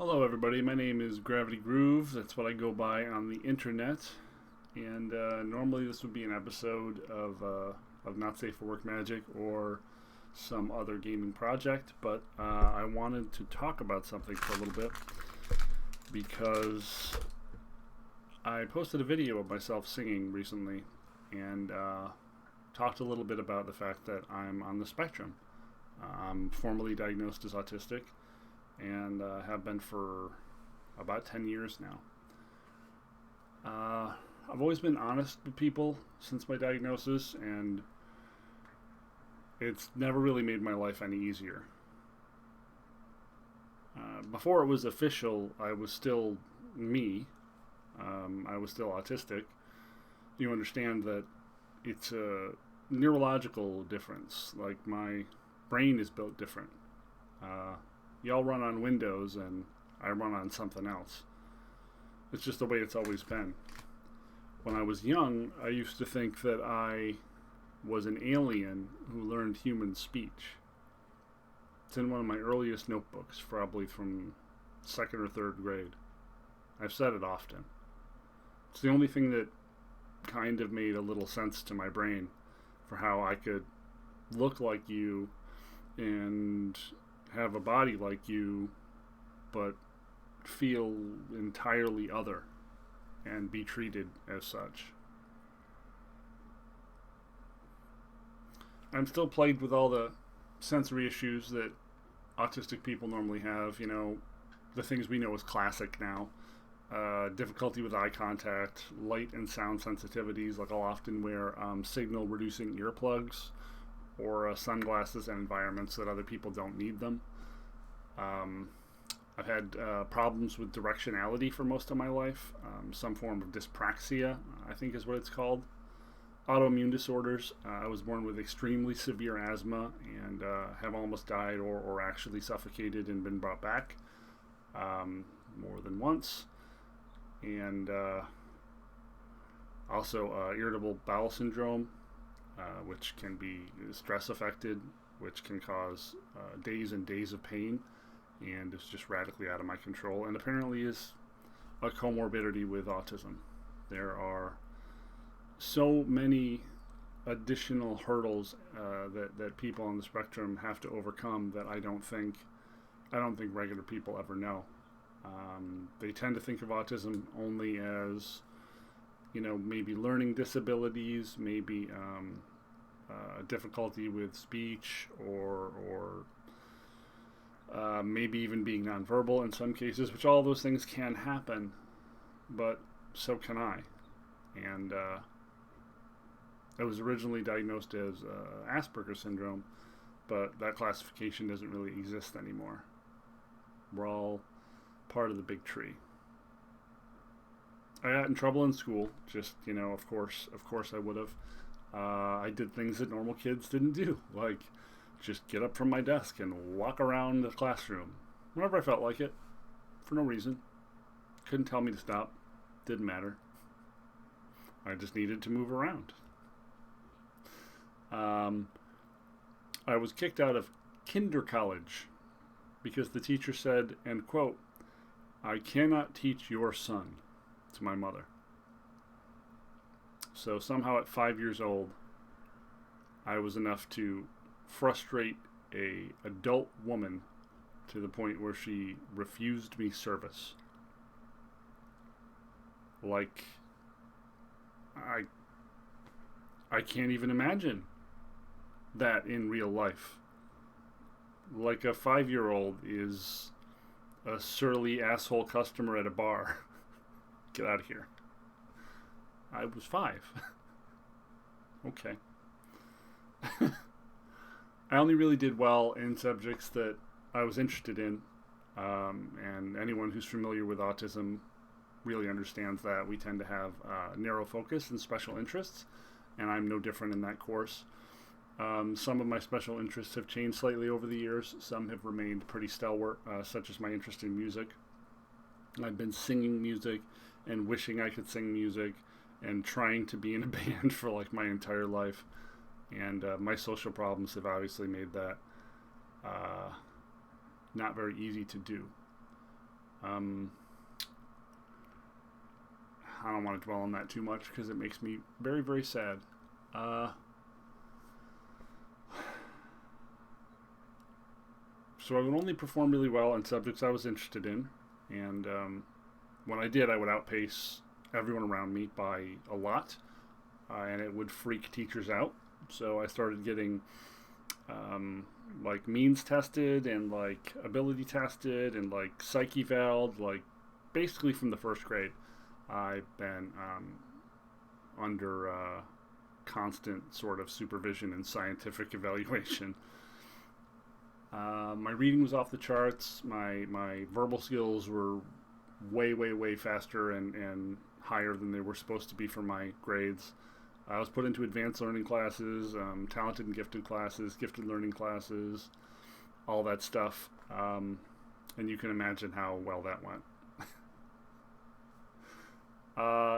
Hello, everybody. My name is Gravity Groove. That's what I go by on the internet. And normally this would be an episode of Not Safe for Work Magic or some other gaming project, but I wanted to talk about something for a little bit because I posted a video of myself singing recently and talked a little bit about the fact that I'm on the spectrum. I'm formally diagnosed as autistic and have been for about 10 years now. I've always been honest with people since my diagnosis, and it's never really made my life any easier. Before it was official, I was still me. I was still autistic. You understand that it's a neurological difference. Like, my brain is built different. Y'all run on Windows and I run on something else. It's just the way it's always been. When I was young, I used to think that I was an alien who learned human speech. It's in one of my earliest notebooks, probably from second or third grade. I've said it often. It's the only thing that kind of made a little sense to my brain for how I could look like you and have a body like you, but feel entirely other and be treated as such. I'm still plagued with all the sensory issues that autistic people normally have, the things we know as classic now. Difficulty with eye contact, light and sound sensitivities, like I'll often wear signal reducing earplugs or sunglasses in environments that other people don't need them. I've had problems with directionality for most of my life. Some form of dyspraxia, I think is what it's called. Autoimmune disorders. I was born with extremely severe asthma and have almost died or actually suffocated and been brought back more than once. And also irritable bowel syndrome, which can be stress affected, which can cause days and days of pain, and is just radically out of my control, and apparently is a comorbidity with autism. There are so many additional hurdles that people on the spectrum have to overcome that I don't think regular people ever know. They tend to think of autism only as, maybe learning disabilities, maybe difficulty with speech, or maybe even being nonverbal in some cases, which all those things can happen, but so can I. And I was originally diagnosed as Aspergers syndrome, but that classification doesn't really exist anymore. We're all part of the big tree. I got in trouble in school, just, of course I would have. I did things that normal kids didn't do, like just get up from my desk and walk around the classroom whenever I felt like it, for no reason. Couldn't tell me to stop. Didn't matter. I just needed to move around. I was kicked out of kinder college because the teacher said, and quote, "I cannot teach your son," to my mother. So somehow at 5 years old, I was enough to frustrate a adult woman to the point where she refused me service. Like, I can't even imagine that in real life. Like, a 5-year-old is a surly asshole customer at a bar. Get out of here. I was 5. Okay. I only really did well in subjects that I was interested in, and anyone who's familiar with autism really understands that we tend to have narrow focus and special interests, and I'm no different in that course. Some of my special interests have changed slightly over the years. Some have remained pretty stalwart, such as my interest in music. I've been singing music and wishing I could sing music and trying to be in a band for like my entire life. And my social problems have obviously made that not very easy to do. Um, I don't want to dwell on that too much because it makes me very, very sad. So I would only perform really well in subjects I was interested in, and when I did, I would outpace everyone around me by a lot, and it would freak teachers out. So I started getting like means tested and like ability tested and like psych evaled, like basically from the first grade. I've been under constant sort of supervision and scientific evaluation. My reading was off the charts. My verbal skills were way, way, way faster and higher than they were supposed to be for my grades. I was put into advanced learning classes, talented and gifted classes, gifted learning classes, all that stuff. And you can imagine how well that went.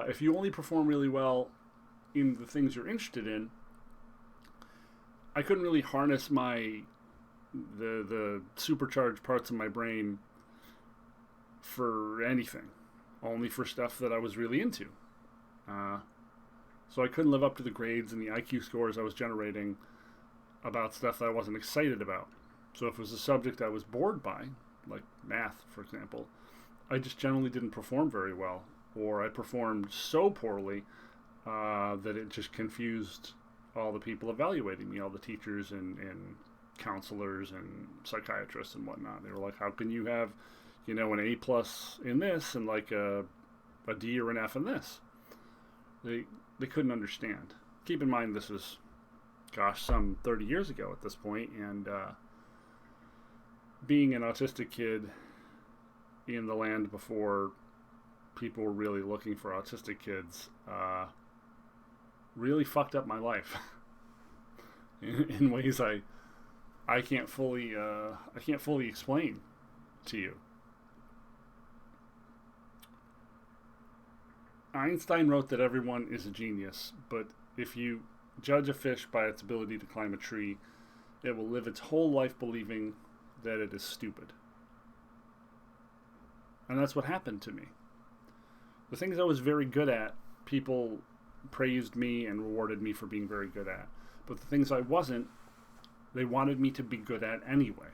If you only perform really well in the things you're interested in, I couldn't really harness the supercharged parts of my brain for anything, only for stuff that I was really into. So I couldn't live up to the grades and the IQ scores I was generating about stuff that I wasn't excited about. So if it was a subject I was bored by, like math, for example, I just generally didn't perform very well, or I performed so poorly that it just confused all the people evaluating me, all the teachers and counselors and psychiatrists and whatnot. They were like, how can you have, an A plus in this and like a D or an F in this? They couldn't understand. Keep in mind this was, some 30 years ago at this point, and being an autistic kid in the land before people were really looking for autistic kids really fucked up my life in ways I can't fully explain to you. Einstein wrote that everyone is a genius, but if you judge a fish by its ability to climb a tree, it will live its whole life believing that it is stupid. And that's what happened to me. The things I was very good at, people praised me and rewarded me for being very good at. But the things I wasn't, they wanted me to be good at anyway.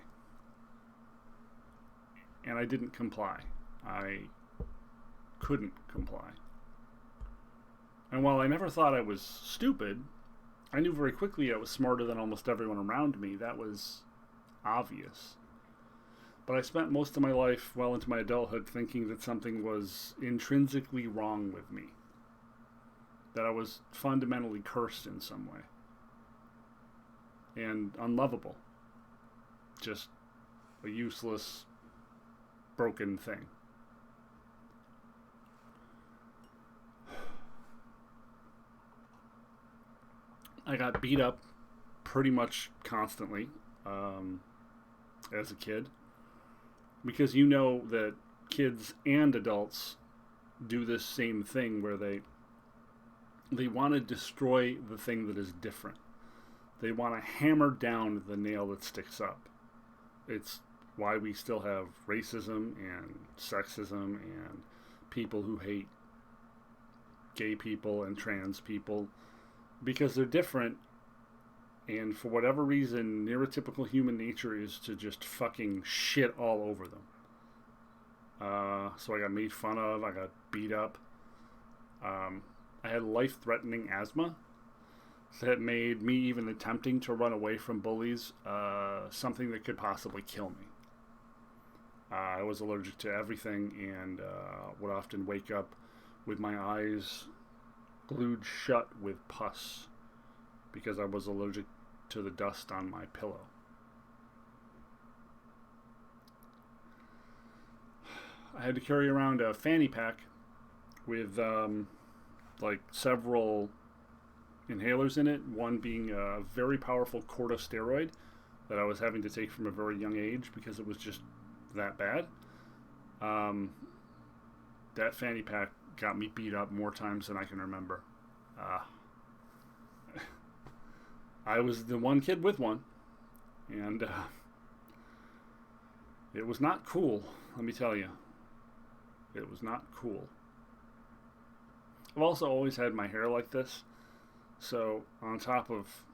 And I didn't comply. I couldn't comply. And while I never thought I was stupid, I knew very quickly I was smarter than almost everyone around me. That was obvious. But I spent most of my life, well into my adulthood, thinking that something was intrinsically wrong with me. That I was fundamentally cursed in some way. And unlovable. Just a useless, broken thing. I got beat up pretty much constantly as a kid. Because you know that kids and adults do this same thing where they want to destroy the thing that is different. They want to hammer down the nail that sticks up. It's why we still have racism and sexism and people who hate gay people and trans people, because they're different, and for whatever reason, neurotypical human nature is to just fucking shit all over them. So I got made fun of, I got beat up. I had life-threatening asthma that made me even attempting to run away from bullies something that could possibly kill me. I was allergic to everything and would often wake up with my eyes glued shut with pus because I was allergic to the dust on my pillow. I had to carry around a fanny pack with like several inhalers in it, one being a very powerful corticosteroid that I was having to take from a very young age because it was just that bad. That fanny pack got me beat up more times than I can remember. I was the one kid with one, and it was not cool, let me tell you. It was not cool. I've also always had my hair like this, so on top of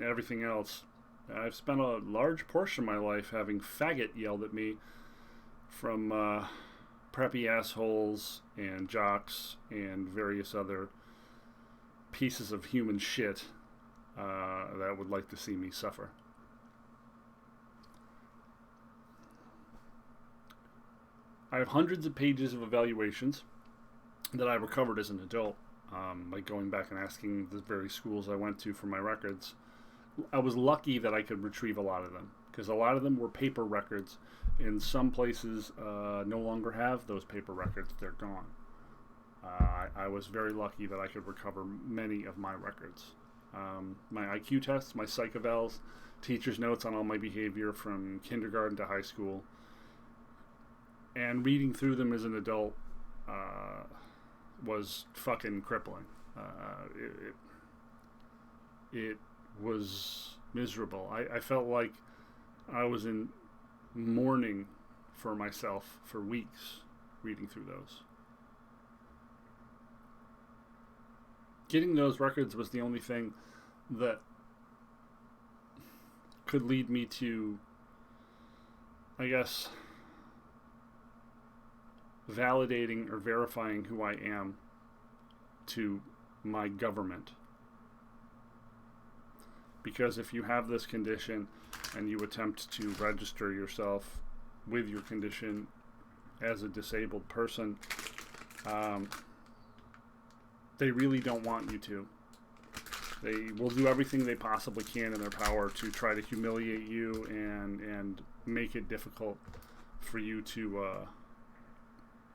everything else, I've spent a large portion of my life having faggot yelled at me from preppy assholes and jocks and various other pieces of human shit that would like to see me suffer. I have hundreds of pages of evaluations that I recovered as an adult, like going back and asking the very schools I went to for my records. I was lucky that I could retrieve a lot of them, because a lot of them were paper records, and some places no longer have those paper records. They're gone. I was very lucky that I could recover many of my records. My IQ tests, my psych evals, teacher's notes on all my behavior from kindergarten to high school, and reading through them as an adult was fucking crippling. It was miserable. I felt like I was in mourning for myself for weeks reading through those. Getting those records was the only thing that could lead me to, I guess, validating or verifying who I am to my government. Because if you have this condition and you attempt to register yourself with your condition as a disabled person, they really don't want you to. They will do everything they possibly can in their power to try to humiliate you and make it difficult for you to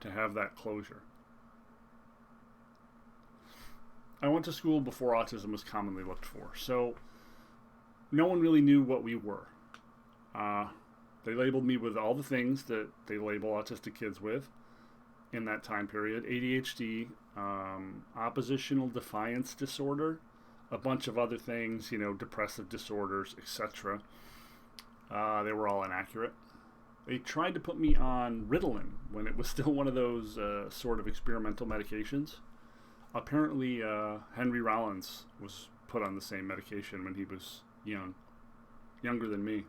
have that closure. I went to school before autism was commonly looked for, so no one really knew what we were. They labeled me with all the things that they label autistic kids with in that time period: ADHD, oppositional defiance disorder, a bunch of other things, depressive disorders, etc. They were all inaccurate. They tried to put me on Ritalin when it was still one of those sort of experimental medications. Apparently, Henry Rollins was put on the same medication when he was younger than me.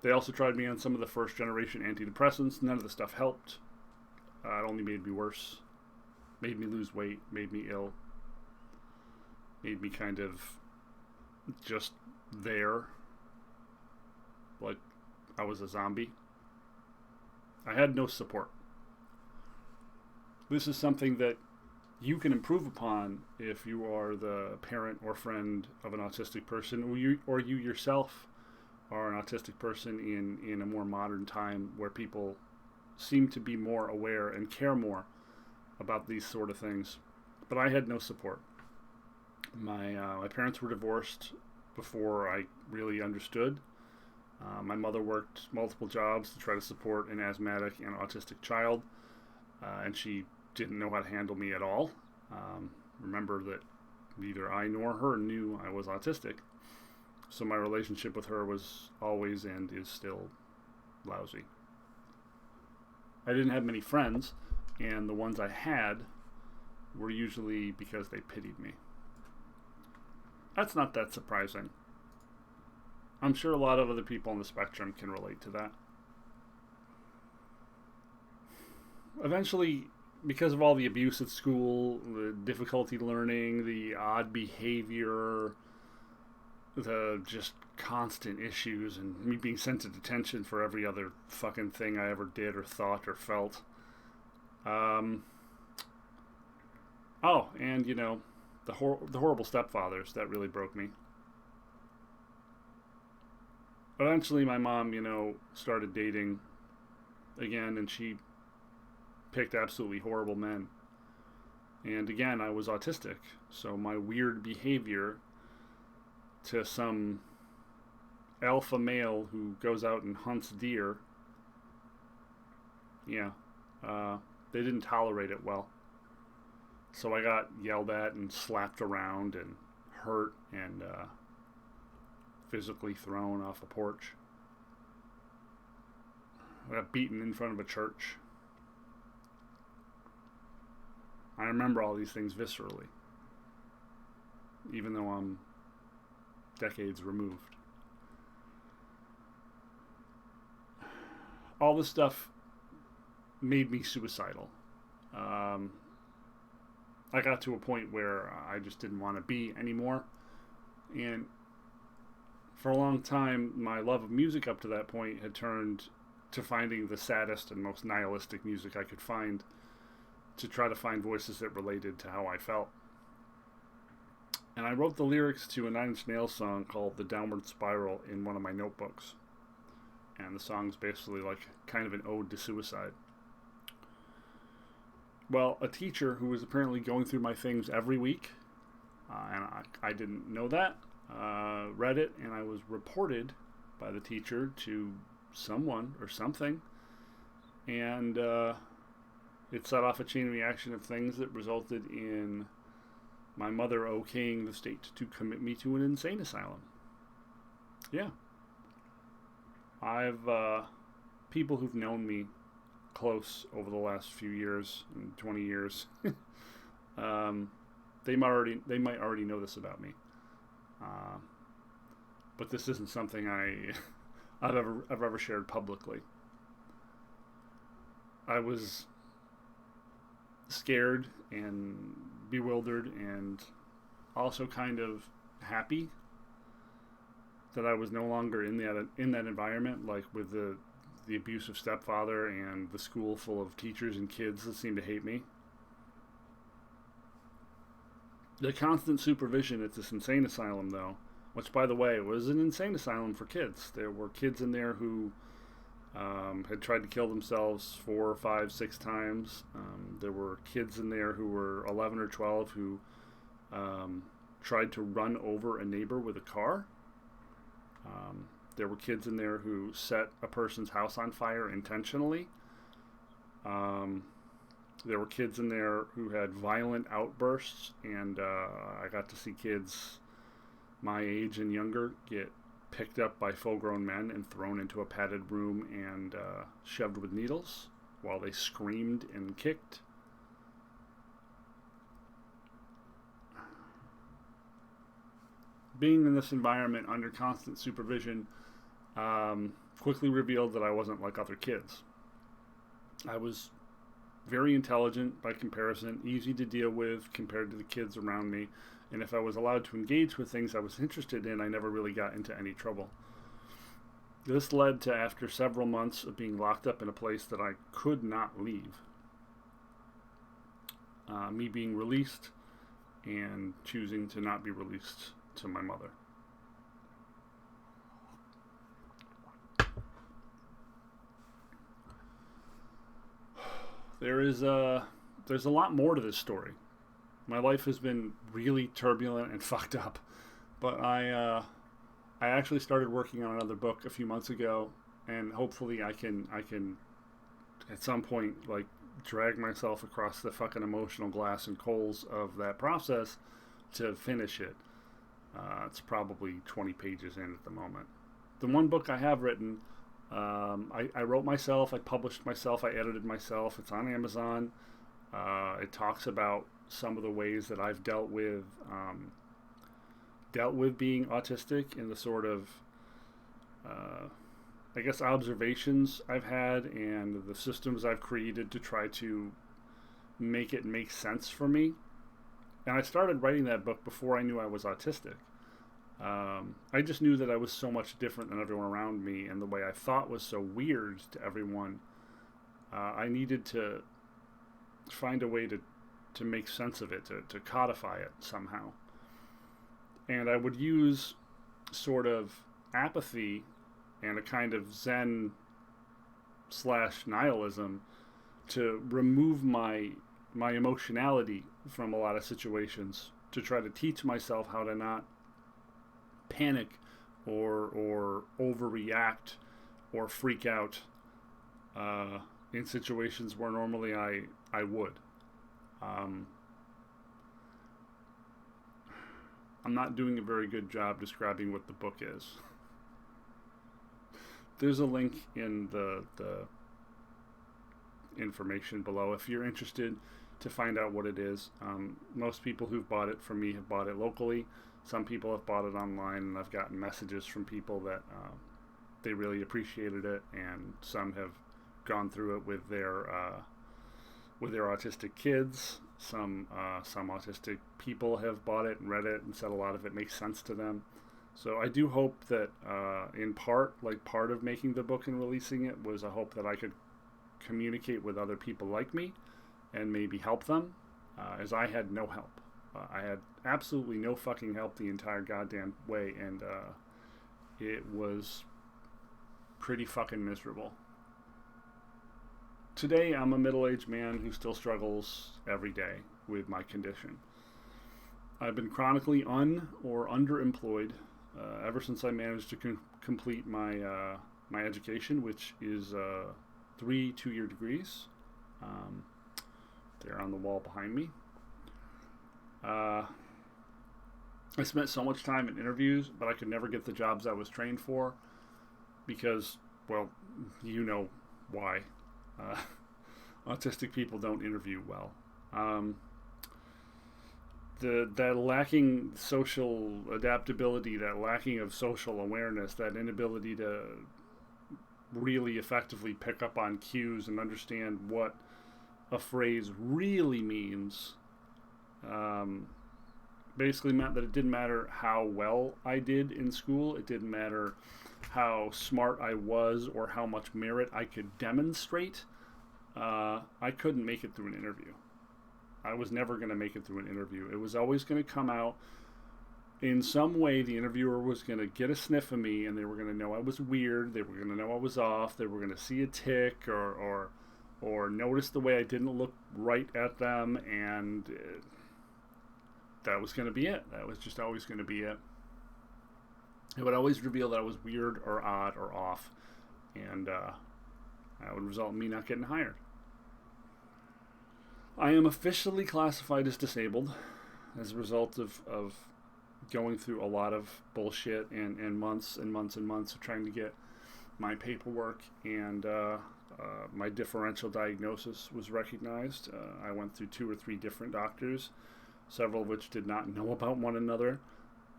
They also tried me on some of the first generation antidepressants. None of the stuff helped. It only made me worse. Made me lose weight. Made me ill. Made me kind of just there. Like I was a zombie. I had no support. This is something that you can improve upon if you are the parent or friend of an autistic person, or you yourself are an autistic person in a more modern time where people seem to be more aware and care more about these sort of things. But I had no support. My parents were divorced before I really understood. My mother worked multiple jobs to try to support an asthmatic and autistic child, and she didn't know how to handle me at all. Remember that neither I nor her knew I was autistic, so my relationship with her was always and is still lousy. I didn't have many friends, and the ones I had were usually because they pitied me. That's not that surprising. I'm sure a lot of other people on the spectrum can relate to that. Eventually, because of all the abuse at school, the difficulty learning, the odd behavior, the just constant issues, and me being sent to detention for every other fucking thing I ever did or thought or felt. And the horrible stepfathers, that really broke me. Eventually my mom, started dating again, and she picked absolutely horrible men. And again, I was autistic, so my weird behavior to some alpha male who goes out and hunts deer, they didn't tolerate it well. So I got yelled at and slapped around and hurt and physically thrown off a porch. I got beaten in front of a church. I remember all these things viscerally, even though I'm decades removed. All this stuff made me suicidal. I got to a point where I just didn't want to be anymore. And for a long time, my love of music up to that point had turned to finding the saddest and most nihilistic music I could find, to try to find voices that related to how I felt. And I wrote the lyrics to a Nine Inch Nails song called The Downward Spiral in one of my notebooks. And the song's basically like kind of an ode to suicide. Well, a teacher who was apparently going through my things every week, and I didn't know that, read it, and I was reported by the teacher to someone or something, and it set off a chain reaction of things that resulted in my mother okaying the state to commit me to an insane asylum. Yeah. I've people who've known me close over the last few years, 20 years, they might already know this about me, but this isn't something I've ever shared publicly. I was scared and bewildered and also kind of happy that I was no longer in that environment, like with the abusive stepfather and the school full of teachers and kids that seemed to hate me. The constant supervision at this insane asylum, though, which, by the way, was an insane asylum for kids. There were kids in there who had tried to kill themselves 4, 5, 6 times. There were kids in there who were 11 or 12 who tried to run over a neighbor with a car. There were kids in there who set a person's house on fire intentionally. There were kids in there who had violent outbursts, and I got to see kids my age and younger get picked up by full-grown men and thrown into a padded room and shoved with needles while they screamed and kicked. Being in this environment under constant supervision quickly revealed that I wasn't like other kids. I was very intelligent by comparison, easy to deal with compared to the kids around me, and if I was allowed to engage with things I was interested in, I never really got into any trouble. This led to, after several months of being locked up in a place that I could not leave, me being released and choosing to not be released to my mother. There's a lot more to this story. My life has been really turbulent and fucked up, but I actually started working on another book a few months ago, and hopefully I can at some point like drag myself across the fucking emotional glass and coals of that process to finish it. It's probably 20 pages in at the moment. The one book I have written, I wrote myself, I published myself, I edited myself. It's on Amazon. It talks about some of the ways that I've dealt with being autistic and the sort of, I guess, observations I've had and the systems I've created to try to make it make sense for me. And I started writing that book before I knew I was autistic. I just knew that I was so much different than everyone around me, and the way I thought was so weird to everyone. I needed to find a way to make sense of it, to codify it somehow. And I would use sort of apathy and a kind of Zen / nihilism to remove my emotionality from a lot of situations, to try to teach myself how to not panic or overreact or freak out in situations where normally I would. I'm not doing a very good job describing what the book is. There's a link in the information below if you're interested to find out what it is. Most people who've bought it from me have bought it locally. Some people have bought it online, and I've gotten messages from people that they really appreciated it, and some have gone through it with their autistic kids. Some autistic people have bought it and read it and said a lot of it makes sense to them. So I do hope that in part of making the book and releasing it was a hope that I could communicate with other people like me and maybe help them, as I had no help. I had absolutely no fucking help the entire goddamn way, and it was pretty fucking miserable. Today, I'm a middle-aged man who still struggles every day with my condition. I've been chronically or underemployed ever since I managed to complete my my education, which is 3 2-year degrees. They're on the wall behind me. I spent so much time in interviews, but I could never get the jobs I was trained for because, well, you know why. Autistic people don't interview well. That lacking social adaptability, that lacking of social awareness, that inability to really effectively pick up on cues and understand what a phrase really means, basically meant that it didn't matter how well I did in school. It didn't matter how smart I was or how much merit I could demonstrate. I couldn't make it through an interview. I was never going to make it through an interview. It was always going to come out in some way. The interviewer was going to get a sniff of me, and they were going to know I was weird. They were going to know I was off. They were going to see a tick or notice the way I didn't look right at them, and that was going to be it. That was just always going to be it. It would always reveal that I was weird or odd or off, and that would result in me not getting hired. I am officially classified as disabled as a result of going through a lot of bullshit and months and months and months of trying to get my paperwork, and my differential diagnosis was recognized. I went through 2 or 3 different doctors, several of which did not know about one another,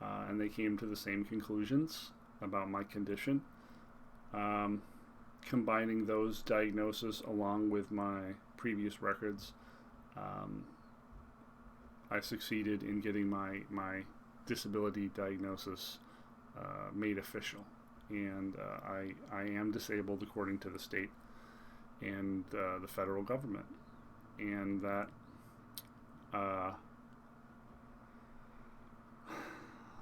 and they came to the same conclusions about my condition. Combining those diagnoses along with my previous records, I succeeded in getting my disability diagnosis made official, and I am disabled according to the state and the federal government, and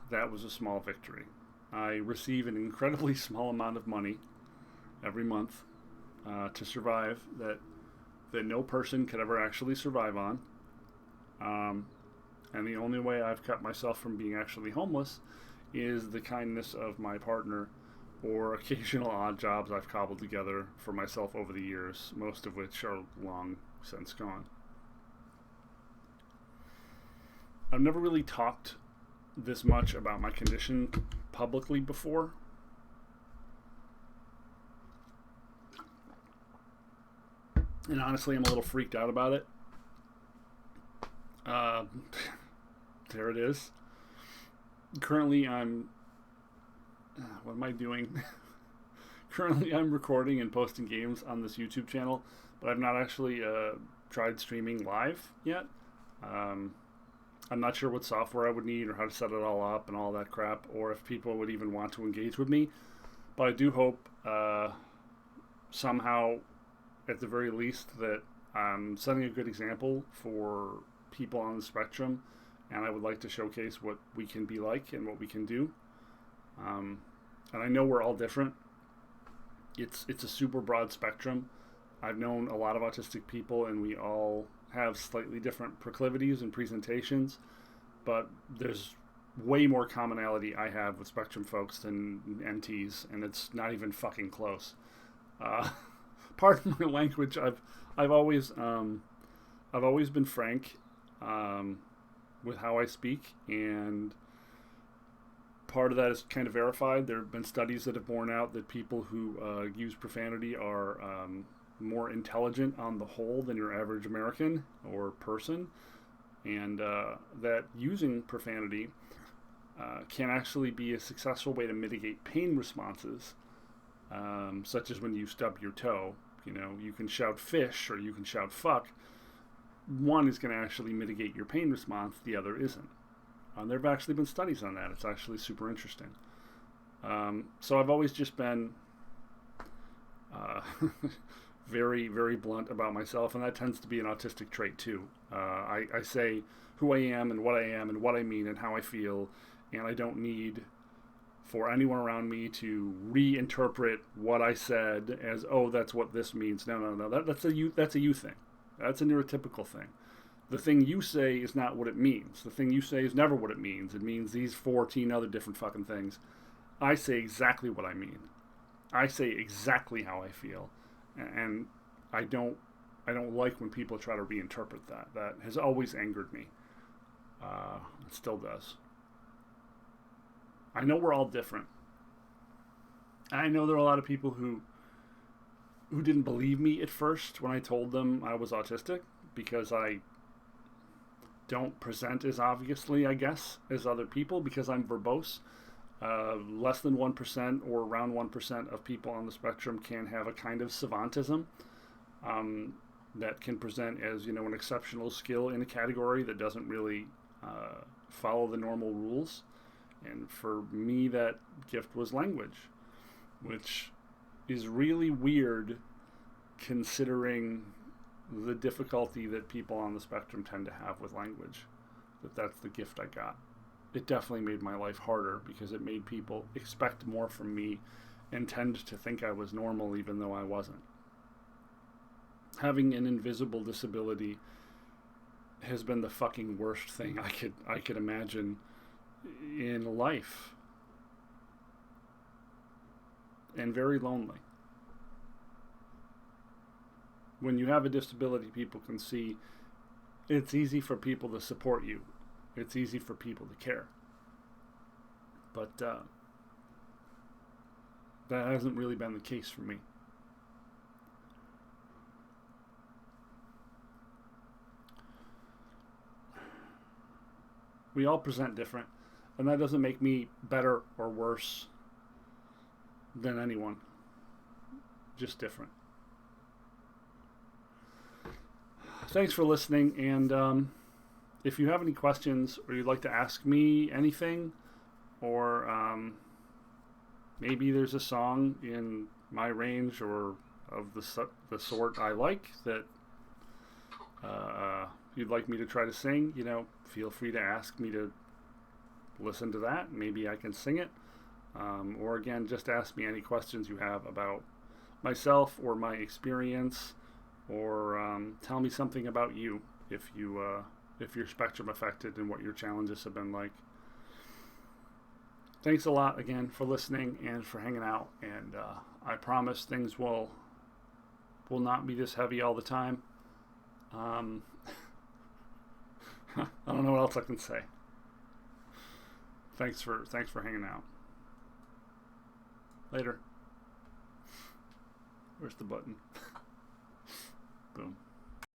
that was a small victory. I receive an incredibly small amount of money every month to survive that no person could ever actually survive on. And the only way I've kept myself from being actually homeless is the kindness of my partner or occasional odd jobs I've cobbled together for myself over the years, most of which are long since gone. I've never really talked this much about my condition publicly before. And honestly, I'm a little freaked out about it. There it is. Currently, what am I doing? Currently, I'm recording and posting games on this YouTube channel, but I've not actually tried streaming live yet. I'm not sure what software I would need or how to set it all up and all that crap, or if people would even want to engage with me. But I do hope somehow, at the very least, that I'm setting a good example for people on the spectrum, and I would like to showcase what we can be like and what we can do. And I know we're all different. It's a super broad spectrum. I've known a lot of autistic people, and we all have slightly different proclivities and presentations, but there's way more commonality I have with spectrum folks than NTs, and it's not even fucking close. Pardon my language. I've always been frank with how I speak, and part of that is kind of verified. There have been studies that have borne out that people who use profanity are more intelligent on the whole than your average American or person, and that using profanity can actually be a successful way to mitigate pain responses, such as when you stub your toe. You know, you can shout fish or you can shout fuck. One is going to actually mitigate your pain response, the other isn't. There have actually been studies on that. It's actually super interesting. So I've always just been very, very blunt about myself, and that tends to be an autistic trait too. I say who I am and what I mean and how I feel, and I don't need for anyone around me to reinterpret what I said as, oh, that's what this means. No. That's a you thing. That's a neurotypical thing. The thing you say is not what it means. The thing you say is never what it means. It means these 14 other different fucking things. I say exactly what I mean. I say exactly how I feel. And I don't like when people try to reinterpret that. That has always angered me. It still does. I know we're all different. I know there are a lot of people who didn't believe me at first when I told them I was autistic, because I don't present as obviously, I guess, as other people, because I'm verbose. Less than 1% or around 1% of people on the spectrum can have a kind of savantism that can present as, you know, an exceptional skill in a category that doesn't really follow the normal rules. And for me, that gift was language, which is really weird considering the difficulty that people on the spectrum tend to have with language, that's the gift I got. It definitely made my life harder because it made people expect more from me and tend to think I was normal even though I wasn't. Having an invisible disability has been the fucking worst thing I could imagine in life. And very lonely. When you have a disability, people can see it's easy for people to support you. It's easy for people to care. But that hasn't really been the case for me. We all present different, and that doesn't make me better or worse than anyone. Just different. Thanks for listening, and if you have any questions or you'd like to ask me anything, or maybe there's a song in my range or of the sort I like that you'd like me to try to sing, you know, feel free to ask me to listen to that. Maybe I can sing it. Or again, just ask me any questions you have about myself or my experience, or tell me something about you if you're spectrum affected and what your challenges have been like. Thanks a lot again for listening and for hanging out, and I promise things will not be this heavy all the time. I don't know what else I can say. Thanks for hanging out. Later. Where's the button? Boom.